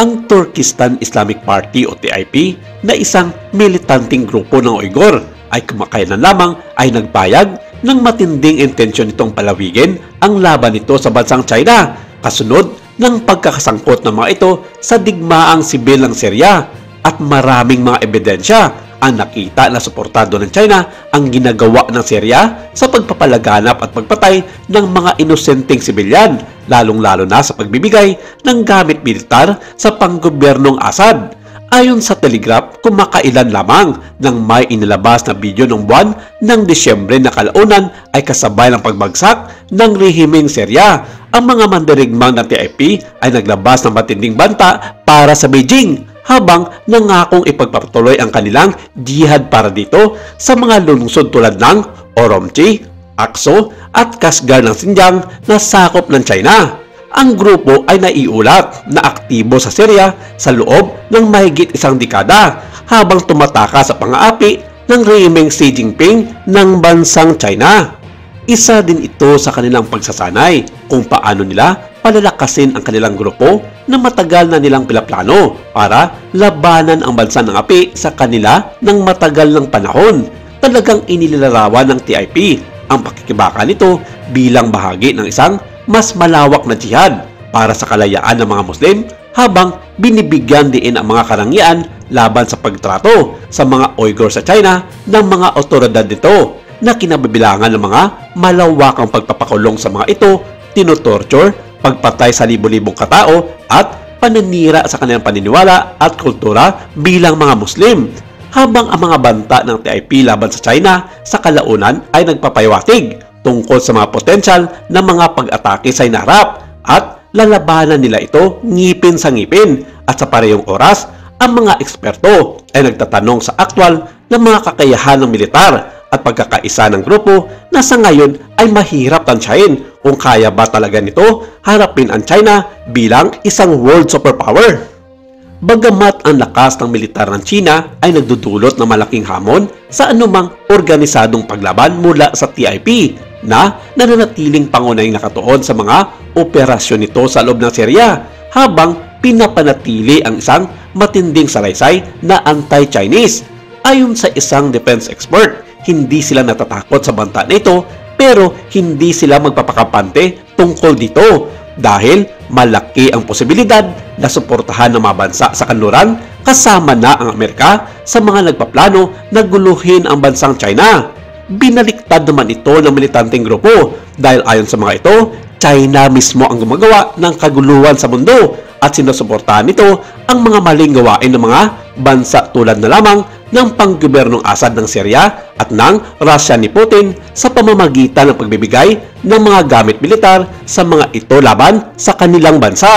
ang Turkestan Islamic Party o TIP na isang militanteng grupo ng Uyghur ay kumakailan lamang ay nagpayag ng matinding intensyon nitong palawigin ang laban nito sa bansang China kasunod ng pagkakasangkot ng mga ito sa digmaang sibil ng Syria at maraming mga ebidensya ang nakita na suportado ng China ang ginagawa ng Syria sa pagpapalaganap at pagpatay ng mga inosenteng sibilyan, lalong-lalo na sa pagbibigay ng gamit militar sa panggobyernong Assad. Ayon sa Telegraph, kumakailan lamang nang may inilabas na video ng buwan ng Disyembre na kalaunan ay kasabay ng pagbagsak ng rehimeng Syria. Ang mga mandirigmang ng TIP ay naglabas ng matinding banta para sa Beijing habang nangakong ipagpatuloy ang kanilang jihad para dito sa mga lungsod tulad ng Urumqi, Akso at Kashgar ng Xinjiang na sakop ng China. Ang grupo ay naiulat na aktibo sa Syria sa loob ng mahigit isang dekada habang tumataka sa pang-aapi ng rehimeng Xi Jinping ng bansang China. Isa din ito sa kanilang pagsasanay kung paano nila palalakasin ang kanilang grupo na matagal na nilang pinaplano para labanan ang bansa ng api sa kanila ng matagal ng panahon. Talagang inilarawan ng TIP ang pakikibaka nito bilang bahagi ng isang mas malawak na jihad para sa kalayaan ng mga Muslim habang binibigyan din ang mga karangyaan laban sa pagtrato sa mga Uyghur sa China ng mga otoridad nito na kinabibilangan ng mga malawakang pagpapakulong sa mga ito, tinotorture, pagpatay sa libo-libong katao at paninira sa kanilang paniniwala at kultura bilang mga Muslim. Habang ang mga banta ng TIP laban sa China sa kalaunan ay nagpapahiwatig tungkol sa mga potensyal na mga pag-atake sa hinaharap at lalabanan nila ito ngipin sa ngipin at sa parehong oras ang mga eksperto ay nagtatanong sa aktwal ng mga kakayahan ng militar at pagkakaisa ng grupo na sa ngayon ay mahirap tansyahin kung kaya ba talaga nito harapin ang China bilang isang world superpower. Bagamat ang lakas ng militar ng China ay nagdudulot ng malaking hamon sa anumang organisadong paglaban mula sa TIP na nananatiling pangunahing nakatuon sa mga operasyon nito sa loob ng Syria habang pinapanatili ang isang matinding salaysay na anti-Chinese. Ayon sa isang defense expert, hindi sila natatakot sa banta na ito pero hindi sila magpapakampante tungkol dito dahil malaki ang posibilidad na suportahan ng mga bansa sa kanluran kasama na ang Amerika sa mga nagpaplano na guluhin ang bansang China. Binaliktad naman ito ng militanteng grupo dahil ayon sa mga ito, China mismo ang gumagawa ng kaguluhan sa mundo at sinusuportahan nito ang mga maling gawain ng mga bansa tulad na lamang ng panggobyernong Assad ng Syria at ng Russia ni Putin sa pamamagitan ng pagbibigay ng mga gamit militar sa mga ito laban sa kanilang bansa.